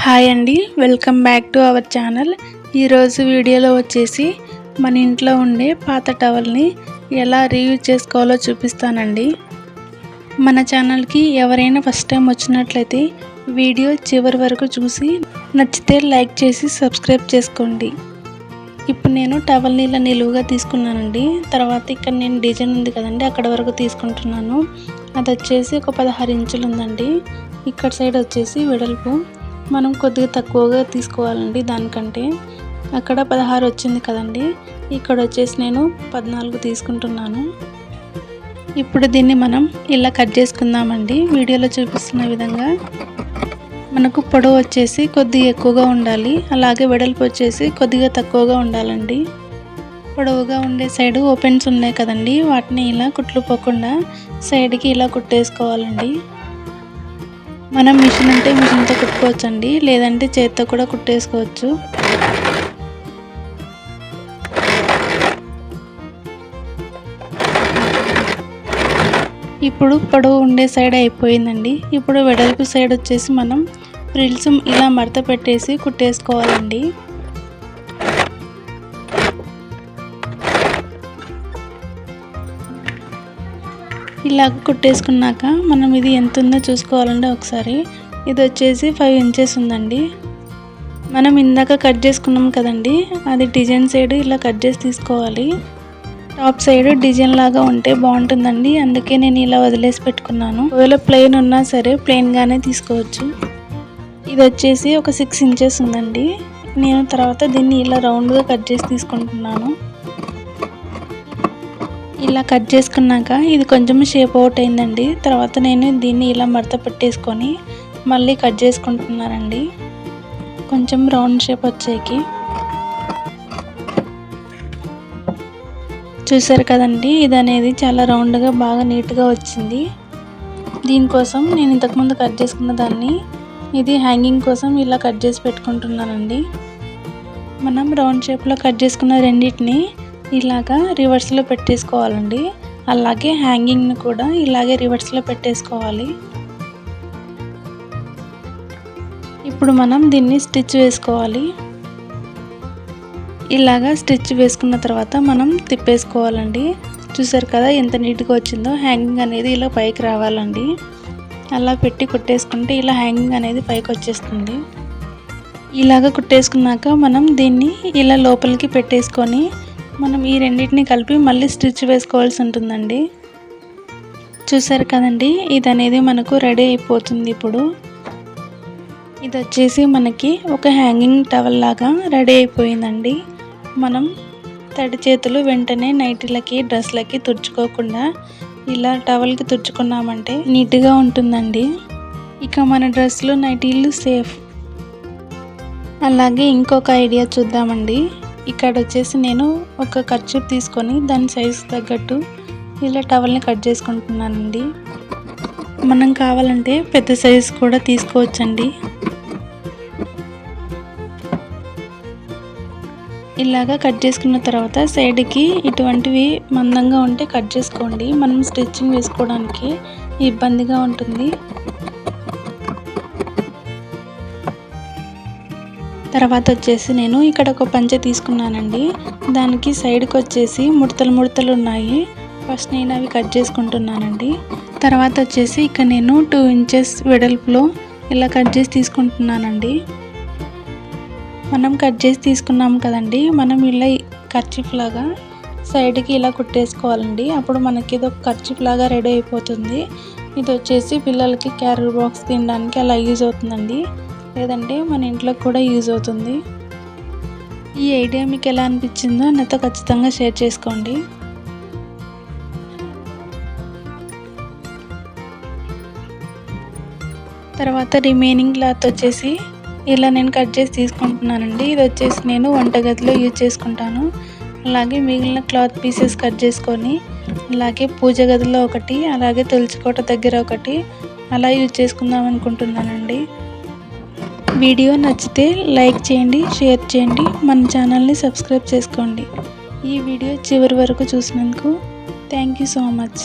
Hi అండి, welcome back to our channel. ఈరోజు వీడియోలో వచ్చేసి మన ఇంట్లో ఉండే పాత టవల్ని ఎలా రీయూజ్ చేసుకోవాలో చూపిస్తానండి. మన ఛానల్కి ఎవరైనా ఫస్ట్ టైం వచ్చినట్లయితే వీడియో చివరి వరకు చూసి నచ్చితే లైక్ చేసి సబ్స్క్రైబ్ చేసుకోండి. ఇప్పుడు నేను టవల్ని ఇలా నిలువుగా తీసుకున్నానండి. తర్వాత ఇక్కడ నేను డిజైన్ ఉంది కదండి, అక్కడ వరకు తీసుకుంటున్నాను. అది వచ్చేసి ఒక 16 ఇంచులు ఉందండి. ఇక్కడ సైడ్ వచ్చేసి వెడల్పు మనం కొద్దిగా తక్కువగా తీసుకోవాలండి. దానికంటే అక్కడ 16 వచ్చింది కదండి, ఇక్కడ వచ్చేసి నేను 14 తీసుకుంటున్నాను. ఇప్పుడు దీన్ని మనం ఇలా కట్ చేసుకుందామండి. వీడియోలో చూపిస్తున్న విధంగా మనకు పొడవు వచ్చేసి కొద్దిగా ఎక్కువగా ఉండాలి, అలాగే వెడల్పు వచ్చేసి కొద్దిగా తక్కువగా ఉండాలండి. పొడవుగా ఉండే సైడ్ ఓపెన్స్ ఉన్నాయి కదండి, వాటిని ఇలా కుట్లు పోకుండా సైడ్కి ఇలా కుట్టేసుకోవాలండి. మనం మిషన్ ఉంటే మిషన్తో కుట్టుకోవచ్చండి, లేదంటే చేత్తో కూడా కుట్టేసుకోవచ్చు. ఇప్పుడు పొడవు ఉండే సైడ్ అయిపోయిందండి. ఇప్పుడు వెడల్పు సైడ్ వచ్చేసి మనం ఫ్రిల్స్ ఇలా మడత పెట్టేసి కుట్టేసుకోవాలండి. ఇలా కుట్టేసుకున్నాక మనం ఇది ఎంత ఉందో చూసుకోవాలండి ఒకసారి. ఇది వచ్చేసి 5 ఇంచెస్ ఉందండి. మనం ఇందాక కట్ చేసుకున్నాం కదండి, అది డిజైన్ సైడ్ ఇలా కట్ చేసి తీసుకోవాలి. టాప్ సైడ్ డిజైన్ లాగా ఉంటే బాగుంటుందండి, అందుకే నేను ఇలా వదిలేసి పెట్టుకున్నాను. ఒకవేళ ప్లెయిన్ ఉన్నా సరే ప్లెయిన్గానే తీసుకోవచ్చు. ఇది వచ్చేసి ఒక 6 ఇంచెస్ ఉందండి. నేను తర్వాత దీన్ని ఇలా రౌండ్గా కట్ చేసి తీసుకుంటున్నాను. ఇలా కట్ చేసుకున్నాక ఇది కొంచెం షేప్ అవుట్ అయిందండి. తర్వాత నేను దీన్ని ఇలా మడత పెట్టేసుకొని మళ్ళీ కట్ చేసుకుంటున్నానండి, కొంచెం రౌండ్ షేప్ వచ్చేకి. చూసారు కదండి, ఇది అనేది చాలా రౌండ్గా బాగా నీట్గా వచ్చింది. దీనికోసం నేను ఇంతకుముందు కట్ చేసుకున్న దాన్ని ఇది హ్యాంగింగ్ కోసం ఇలా కట్ చేసి పెట్టుకుంటున్నానండి. మనం రౌండ్ షేప్లో కట్ చేసుకున్న రెండింటిని ఇలాగా రివర్స్లో పెట్టేసుకోవాలండి. అలాగే హ్యాంగింగ్ని కూడా ఇలాగే రివర్స్లో పెట్టేసుకోవాలి. ఇప్పుడు మనం దీన్ని స్టిచ్ వేసుకోవాలి. ఇలాగా స్టిచ్ వేసుకున్న తర్వాత మనం తిప్పేసుకోవాలండి. చూసారు కదా ఎంత నీట్గా వచ్చిందో. హ్యాంగింగ్ అనేది ఇలా పైకి రావాలండి. అలా పెట్టి కుట్టేసుకుంటే ఇలా హ్యాంగింగ్ అనేది పైకి వచ్చేస్తుంది. ఇలాగ కుట్టేసుకున్నాక మనం దీన్ని ఇలా లోపలికి పెట్టేసుకొని మనం ఈ రెండింటిని కలిపి మళ్ళీ స్టిచ్ వేసుకోవాల్సి ఉంటుందండి. చూసారు కదండి, ఇది అనేది మనకు రెడీ అయిపోతుంది. ఇప్పుడు ఇది వచ్చేసి మనకి ఒక హ్యాంగింగ్ టవల్ లాగా రెడీ అయిపోయిందండి. మనం తడి చేతులు వెంటనే నైటీలకి డ్రెస్లకి తుడుచుకోకుండా ఇలా టవల్కి తుడుచుకున్నామంటే నీట్గా ఉంటుందండి. ఇక మన డ్రెస్లు నైటీలు సేఫ్. అలాగే ఇంకొక ఐడియా చూద్దామండి. ఇక్కడ వచ్చేసి నేను ఒక కర్చీఫ్ తీసుకొని దాని సైజు తగ్గట్టు ఇలా టవల్ని కట్ చేసుకుంటున్నానండి. మనం కావాలంటే పెద్ద సైజు కూడా తీసుకోవచ్చండి. ఇలాగా కట్ చేసుకున్న తర్వాత సైడ్కి ఇటువంటివి మందంగా ఉంటే కట్ చేసుకోండి. మనం స్టిచ్చింగ్ వేసుకోవడానికి ఇబ్బందిగా ఉంటుంది. తర్వాత వచ్చేసి నేను ఇక్కడ ఒక పంచె తీసుకున్నానండి. దానికి సైడ్కి వచ్చేసి ముడతలు ఉన్నాయి. ఫస్ట్ నేను అవి కట్ చేసుకుంటున్నానండి. తర్వాత వచ్చేసి ఇక్కడ నేను 2 ఇంచెస్ వెడల్పులో ఇలా కట్ చేసి తీసుకుంటున్నానండి. మనం కట్ చేసి తీసుకున్నాం కదండి, మనం ఇలా కర్చీఫ్ లాగా సైడ్కి ఇలా కుట్టేసుకోవాలండి. అప్పుడు మనకి ఇది ఒక కర్చీఫ్ లాగా రెడీ అయిపోతుంది. ఇది వచ్చేసి పిల్లలకి క్యారీ బాక్స్ తినడానికి అలా యూజ్ అవుతుందండి, లేదంటే మన ఇంట్లో కూడా యూజ్ అవుతుంది. ఈ ఐడియా మీకు ఎలా అనిపించిందో నాతో ఖచ్చితంగా షేర్ చేసుకోండి. తర్వాత రిమైనింగ్ క్లాత్ వచ్చేసి ఇలా నేను కట్ చేసి తీసుకుంటున్నానండి. ఇది వచ్చేసి నేను వంటగదిలో యూజ్ చేసుకుంటాను. అలాగే మిగిలిన క్లాత్ పీసెస్ కట్ చేసుకొని అలాగే పూజ గదిలో ఒకటి, అలాగే తులసికోట దగ్గర ఒకటి అలా యూజ్ చేసుకుందాం అనుకుంటున్నానండి. వీడియో నచ్చితే లైక్ చేయండి, షేర్ చేయండి, మన ఛానల్ని సబ్స్క్రైబ్ చేసుకోండి. ఈ వీడియో చివరి వరకు చూసినందుకు థ్యాంక్ యూ సో మచ్.